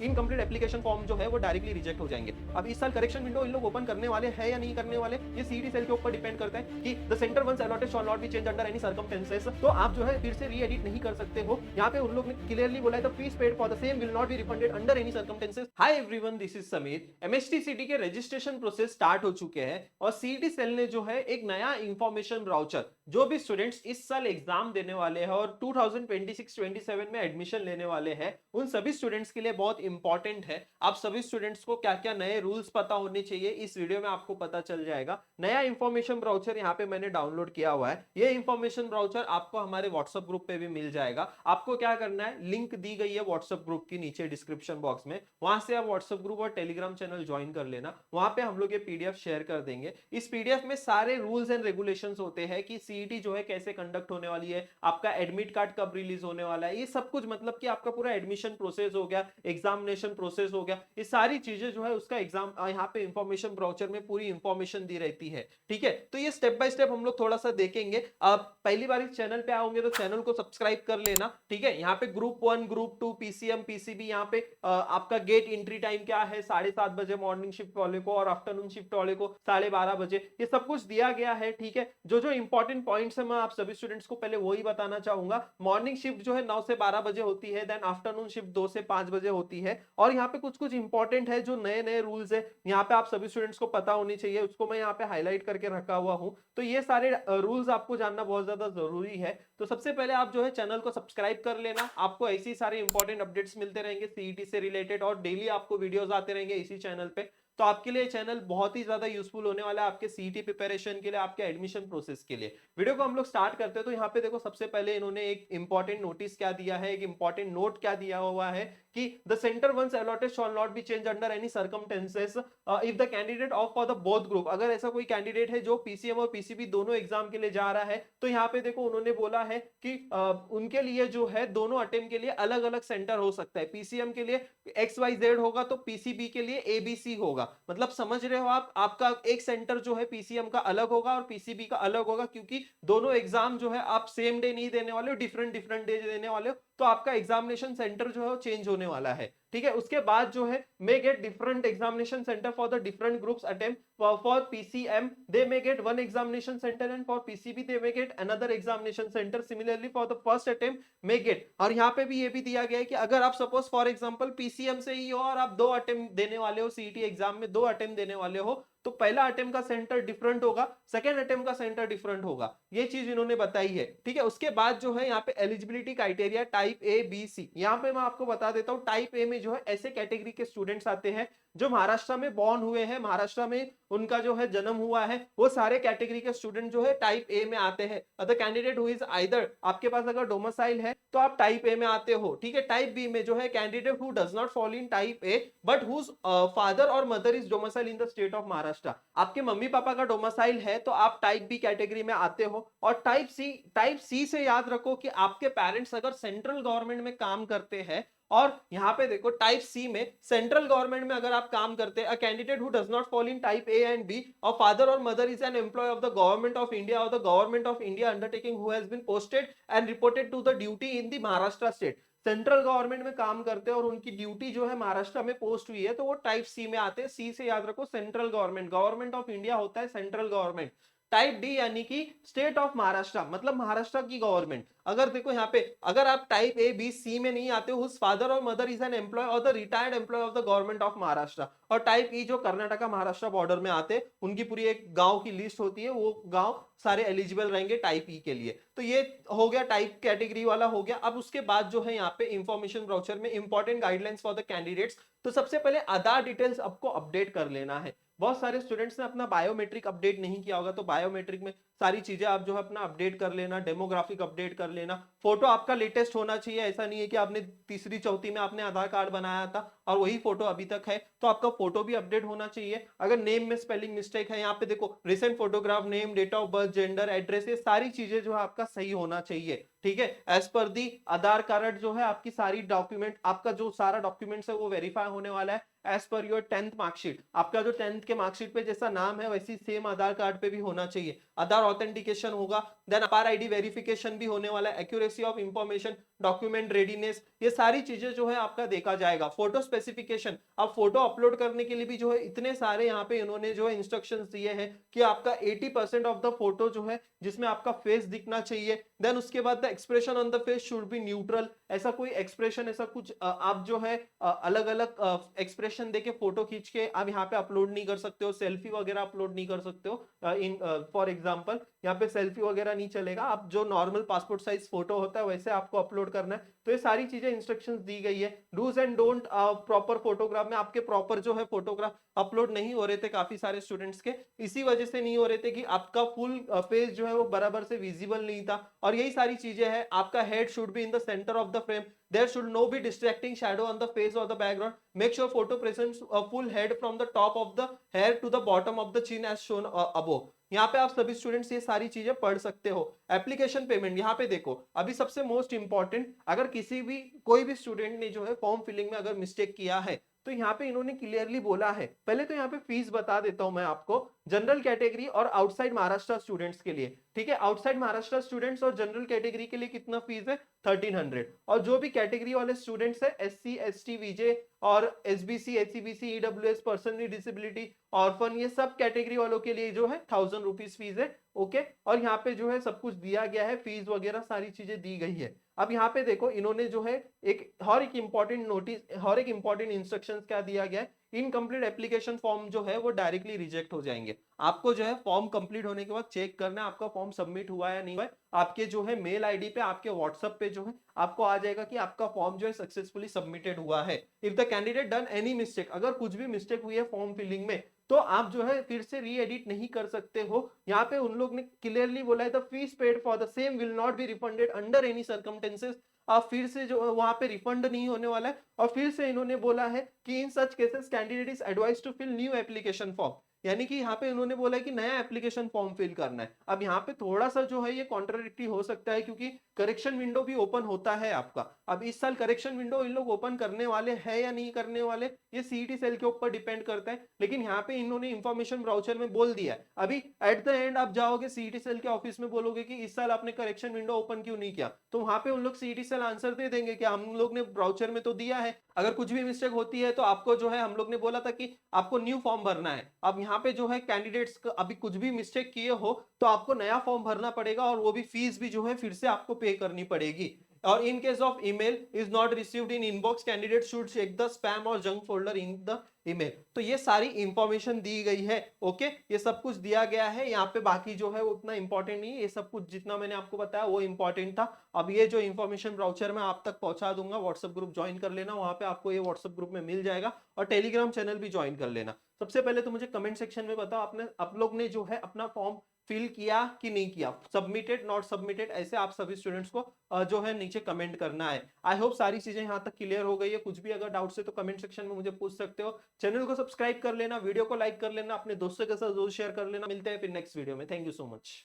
Incomplete application form जो है वो डायरेक्टली रिजेक्ट हो जाएंगे। अब इस साल करेक्शन विंडो इन लोग ओपन करने वाले हैं या नहीं करने वाले, ये सीईटी सेल के ऊपर डिपेंड करता है कि the centre once allotted shall not be change under any circumstances. तो आप जो है फिर से री एडिट नहीं कर सकते हो। यहाँ पे उन लोग ने क्लियरली बोला है the fees paid for the same will not be refunded under any circumstances. Hi everyone, this is Sameer. MST सीटी के रजिस्ट्रेशन प्रोसेस स्टार्ट हो चुके हैं और सीईटी सेल ने जो है एक नया इंफॉर्मेशन ब्राउचर, जो भी स्टूडेंट्स इस साल एग्जाम देने वाले हैं और 2026-27 में एडमिशन लेने वाले हैं, उन सभी स्टूडेंट्स के लिए बहुत इंपॉर्टेंट है। आप सभी स्टूडेंट्स को क्या क्या नए रूल्स पता होने चाहिए, इस वीडियो में आपको पता चल जाएगा। नया इंफॉर्मेशन ब्राउचर यहाँ पे मैंने डाउनलोड किया हुआ है। ये इंफॉर्मेशन ब्राउचर आपको हमारे व्हाट्सएप ग्रुप पे भी मिल जाएगा। आपको क्या करना है, लिंक दी गई है व्हाट्सएप ग्रुप की नीचे डिस्क्रिप्शन बॉक्स में, वहां से आप व्हाट्सएप ग्रुप और टेलीग्राम चैनल ज्वाइन कर लेना। वहां पे हम लोग ये पीडीएफ शेयर कर देंगे। इस पीडीएफ में सारे रूल्स एंड रेगुलेशंस होते हैं कि सीईटी जो है कैसे कंडक्ट होने वाली है, आपका एडमिट कार्ड कब रिलीज होने वाला है, ये सब कुछ, मतलब कि आपका पूरा एडमिशन प्रोसेस हो गया, एग्जामिनेशन प्रोसेस हो गया, ये सारी चीजें जो है उसका एग्जाम यहाँ पे इंफॉर्मेशन ब्राउचर में पूरी इंफॉर्मेशन दी रहती है। ठीक है, तो ये स्टेप बाय स्टेप हम लोग थोड़ा सा देखेंगे। आप पहली बार इस चैनल पे आओगे तो चैनल को सब्सक्राइब कर लेना। ठीक है, यहाँ पे ग्रुप 1, ग्रुप 2, पीसीएम, पीसीबी, यहाँ पे आपका गेट एंट्री टाइम क्या है, 7:30 बजे मॉर्निंग शिफ्ट वाले को और आफ्टरनून शिफ्ट वाले को 12:30 बजे, ये सब कुछ दिया गया है। ठीक है, जो जो इंपॉर्टेंट पॉइंट्स है मैं आप सभी स्टूडेंट्स को पहले वही बताना चाहूंगा। मॉर्निंग शिफ्ट जो है 9 से 12 बजे होती है, देन आफ्टरनून शिफ्ट 2 से 5 बजे होती है। और यहाँ पे कुछ कुछ इंपॉर्टेंट है, जो नए नए रूल्स है यहाँ पे आप सभी स्टूडेंट्स को पता होनी चाहिए, उसको मैं यहाँ पे हाईलाइट करके रखा हुआ हूँ। तो ये सारे रूल्स आपको जानना बहुत ज्यादा जरूरी है। तो सबसे पहले आप जो है चैनल को सब्सक्राइब कर लेना। आपको ऐसे ही सारे इंपॉर्टेंट अपडेट्स मिलते रहेंगे सीईटी से रिलेटेड, और डेली आपको वीडियोस आते रहेंगे इसी चैनल पे। तो आपके लिए चैनल बहुत ही ज्यादा यूजफुल होने वाला है, आपके सीईटी प्रिपरेशन के लिए, आपके एडमिशन प्रोसेस के लिए। वीडियो को हम लोग स्टार्ट करते हैं। तो यहाँ पे देखो, सबसे पहले इन्होंने एक इंपॉर्टेंट नोटिस क्या दिया है, एक इंपॉर्टेंट नोट क्या दिया हुआ है कि the centre once allotted shall not be change under any circumstances if the candidate opt for the both group. अगर ऐसा कोई कैंडिडेट है जो पीसीएम और पीसीबी दोनों एग्जाम के लिए जा रहा है, तो यहाँ पे देखो उन्होंने बोला है कि उनके लिए जो है दोनों अटेम्प्ट के लिए अलग अलग सेंटर हो सकता है। पीसीएम के लिए XYZ होगा तो पीसीबी के लिए ABC होगा। मतलब समझ रहे हो आप, आपका एक सेंटर जो है पीसीएम का अलग होगा और पीसीबी का अलग होगा, क्योंकि दोनों एग्जाम जो है आप सेम डे नहीं देने वाले हो, डिफरेंट डिफरेंट डे देने वाले हो। तो आपका एग्जामिनेशन सेंटर जो है वो चेंज होने वाला है। ठीक है, उसके बाद जो है मे get different examination centre for the different groups attempt. For PCM they may get one examination centre and for PCB they may get another examination centre. Similarly for the first attempt may gate, और यहाँ पे भी ये भी दिया गया है कि अगर आप सपोज फॉर एग्जांपल पीसीएम से ही हो और आप 2 अटेम्प्ट देने वाले हो, सीईटी एग्जाम में 2 अटेम्प्ट देने वाले हो, तो पहला अटेम्प्ट का सेंटर डिफरेंट होगा, सेकंड अटेम्प्ट का सेंटर डिफरेंट होगा। ये चीज इन्होंने बताई है। ठीक है, उसके बाद जो है यहाँ पे eligibility criteria type A B C। यहाँ पे मैं आपको बता देता हूँ, टाइप ए में जो है ऐसे कैटेगरी के स्टूडेंट्स आते हैं जो महाराष्ट्र में बॉर्न हुए हैं, महाराष्ट्र में उनका जो है जन्म हुआ है, वो सारे कैटेगरी के स्टूडेंट जो है टाइप ए में आते हैं। Other candidate who is either, आपके पास अगर डोमिसाइल है तो आप टाइप ए में आते हो। ठीक है, टाइप बी में जो है candidate who does not fall in type A but whose father और mother is domicile in the state of Maharashtra. आपके मम्मी पापा का डोमिसाइल है तो आप टाइप बी कैटेगरी में आते हो। और टाइप सी से याद रखो कि आपके पेरेंट्स अगर सेंट्रल गवर्नमेंट में काम करते हैं, और यहां पे देखो टाइप सी में सेंट्रल गवर्नमेंट में अगर आप काम करते हैं, a candidate who does not fall in type A and B और फादर और mother is an employ of the government of India और the government of India undertaking who has been posted and reported to the duty in the Maharashtra state. Central government में काम करते हैं और उनकी duty जो है महाराष्ट्र में पोस्ट हुई है, तो वो टाइप सी में आते हैं। सी से याद रखो central government, government of India होता है सेंट्रल गवर्नमेंट। टाइप डी यानी कि स्टेट ऑफ महाराष्ट्र, मतलब महाराष्ट्र की गवर्नमेंट। अगर देखो यहाँ पे, अगर आप टाइप A B C में नहीं आते हो, फादर और मदर इज एन एम्प्लॉय और the retired employ of the government of Maharashtra. और टाइप ई जो कर्नाटका महाराष्ट्र बॉर्डर में आते, उनकी पूरी एक गांव की लिस्ट होती है, वो गांव सारे एलिजिबल रहेंगे टाइप ई के लिए। तो ये हो गया टाइप कैटेगरी वाला हो गया। अब उसके बाद जो है यहाँ पे इंफॉर्मेशन ब्राउचर में important guidelines for the candidates. तो सबसे पहले आधार डिटेल्स आपको अपडेट कर लेना है। बहुत सारे स्टूडेंट्स ने अपना बायोमेट्रिक अपडेट नहीं किया होगा, तो बायोमेट्रिक में सारी चीजें आप जो है अपना अपडेट कर लेना, डेमोग्राफिक अपडेट कर लेना। फोटो आपका लेटेस्ट होना चाहिए, ऐसा नहीं है कि आपने तीसरी चौथी में आपने आधार कार्ड बनाया था और वही फोटो अभी तक है, तो आपका फोटो भी अपडेट होना चाहिए। अगर नेम में स्पेलिंग मिस्टेक है, यहाँ पे देखो recent photograph, name, date of birth, gender, address, ये सारी चीजें जो है आपका सही होना चाहिए। ठीक है। एज पर दी आधार कार्ड जो है आपकी सारी डॉक्यूमेंट, आपका जो सारा डॉक्यूमेंट्स है वो वेरीफाई होने वाला है as per your 10th marksheet. आपका जो 10th के मार्कशीट पे जैसा नाम है वैसी सेम आधार कार्ड पे भी होना चाहिए। आधार ऑथेंटिकेशन होगा, देन अपार आईडी वेरिफिकेशन भी होने वाला है, accuracy of information, document readiness, ये सारी चीजें जो है आपका देखा जाएगा। फोटो स्पेसिफिकेशन, अब फोटो अपलोड करने के लिए भी जो है इतने सारे यहाँ पे इन्होंने जो है इंस्ट्रक्शंस दिए हैं कि आपका 80% ऑफ द फोटो जो है जिसमें आपका फेस दिखना चाहिए। देन उसके बाद the expression on the face should be neutral, ऐसा कोई एक्सप्रेशन ऐसा कुछ आप जो है अलग अलग एक्सप्रेशन देके फोटो खींच के आप यहाँ पे अपलोड नहीं कर सकते हो, सेल्फी वगैरह अपलोड नहीं कर सकते हो। इन फॉर एग्जांपल यहाँ पे सेल्फी वगैरह नहीं चलेगा, आप जो नॉर्मल पासपोर्ट साइज फोटो होता है वैसे आपको अपलोड करना है। तो ये सारी चीजें इंस्ट्रक्शंस दी गई है। Dos and don't proper photograph में आपके प्रॉपर जो है फोटोग्राफ अपलोड नहीं हो रहे थे काफी सारे स्टूडेंट्स के, इसी वजह से नहीं हो रहे थे कि आपका फुल फेस जो है वो बराबर से विजिबल नहीं था। और यही सारी चीजें हैं। आपका head should be in the centre of the frame, there should no be distracting shadow on the face or the background, make sure photo presents a full head from the top of the hair to the bottom of the chin as shown above। यहाँ पे आप सभी students ये सारी चीजें पढ़ सकते हो। एप्लीकेशन पेमेंट, यहाँ पे देखो अभी सबसे मोस्ट इंपॉर्टेंट, अगर किसी भी कोई भी स्टूडेंट ने जो है फॉर्म फिलिंग में अगर मिस्टेक किया है तो यहाँ पे इन्होंने क्लियरली बोला है। पहले तो यहाँ पे फीस बता देता हूं मैं आपको, जनरल कैटेगरी और आउटसाइड महाराष्ट्र स्टूडेंट्स के लिए, ठीक है। आउटसाइड महाराष्ट्र स्टूडेंट्स और जनरल कैटेगरी के लिए कितना फीस है 1300। और जो भी कैटेगरी वाले स्टूडेंट्स है SC ST VJ और SBC HCBC EWS person with disability orphan, ये सब कैटेगरी वालों के लिए जो है 1000 रुपीज फीस है, ओके। और यहाँ पे जो है सब कुछ दिया गया है, फीस वगैरह सारी चीजें दी गई है। अब यहाँ पे देखो इन्होंने जो है एक इंपॉर्टेंट नोटिस, हर एक इंपॉर्टेंट इंस्ट्रक्शंस क्या दिया गया है, इनकम्प्लीट एप्लीकेशन फॉर्म जो है वो डायरेक्टली रिजेक्ट हो जाएंगे। आपको जो है फॉर्म कंप्लीट होने के बाद चेक करना है आपका फॉर्म सबमिट हुआ है या नहीं हुआ है। आपके जो है मेल आईडी पे, आपके व्हाट्सएप पे जो है आपको आ जाएगा कि आपका फॉर्म जो है सक्सेसफुली सबमिटेड हुआ है। If the candidate done any mistake, अगर कुछ भी मिस्टेक हुई है फॉर्म फिलिंग में तो आप जो है फिर से री एडिट नहीं कर सकते हो। यहाँ पे उन लोग ने क्लियरली बोला है the fees paid for the same will not be refunded under any circumstances. आप फिर से जो वहां पे रिफंड नहीं होने वाला है। और फिर से इन्होंने बोला है कि in such cases candidate is advise to fill new application form, यानी कि यहाँ पे इन्होंने बोला है कि नया एप्लीकेशन फॉर्म फिल करना है। अब यहाँ पे थोड़ा सा जो है ये कॉन्ट्राडिक्टरी हो सकता है क्योंकि करेक्शन विंडो भी ओपन होता है आपका। अब इस साल करेक्शन विंडो इन लोग ओपन करने वाले हैं या नहीं करने वाले, ये सीईटी सेल के ऊपर डिपेंड करता है। लेकिन यहाँ पे इन्होंने इंफॉर्मेशन ब्राउचर में बोल दिया है। अभी एट द एंड आप जाओगे सीईटी सेल के ऑफिस में, बोलोगे कि इस साल आपने करेक्शन विंडो ओपन क्यों नहीं किया, तो वहां पे उन लोग सीईटी सेल आंसर दे देंगे कि हम लोग ने ब्राउचर में तो दिया है, अगर कुछ भी मिस्टेक होती है तो आपको जो है हम लोग ने बोला था कि आपको न्यू फॉर्म भरना है। अब यहाँ पे जो है कैंडिडेट्स अभी कुछ भी मिस्टेक किए हो तो आपको नया फॉर्म भरना पड़ेगा और वो भी फीस भी जो है फिर से आपको पे करनी पड़ेगी। और in case of email is not received in inbox, candidate should check the spam और junk folder in the email. तो ये सारी इंफॉर्मेशन दी गई है, ओके। ये सब कुछ दिया गया है यहाँ पे, बाकी जो है उतना इंपॉर्टेंट नहीं है। ये सब कुछ जितना मैंने आपको बताया वो इंपॉर्टेंट था। अब ये जो इंफॉर्मेशन ब्राउचर में आप तक पहुंचा दूंगा, व्हाट्सएप ग्रुप ज्वाइन कर लेना, वहां पे आपको ये व्हाट्सएप ग्रुप में मिल जाएगा। और टेलीग्राम चैनल भी ज्वाइन कर लेना। सबसे पहले तो मुझे कमेंट सेक्शन में बताओ आपने आप लोग ने जो है अपना फॉर्म फिल किया कि नहीं किया, सबमिटेड नॉट सबमिटेड, ऐसे आप सभी स्टूडेंट्स को जो है नीचे कमेंट करना है। आई होप सारी चीजें यहाँ तक क्लियर हो गई है। कुछ भी अगर डाउट है तो कमेंट सेक्शन में मुझे पूछ सकते हो। चैनल को सब्सक्राइब कर लेना, वीडियो को लाइक कर लेना, अपने दोस्तों के साथ जरूर शेयर कर लेना। मिलते हैं फिर नेक्स्ट वीडियो में। Thank you so much.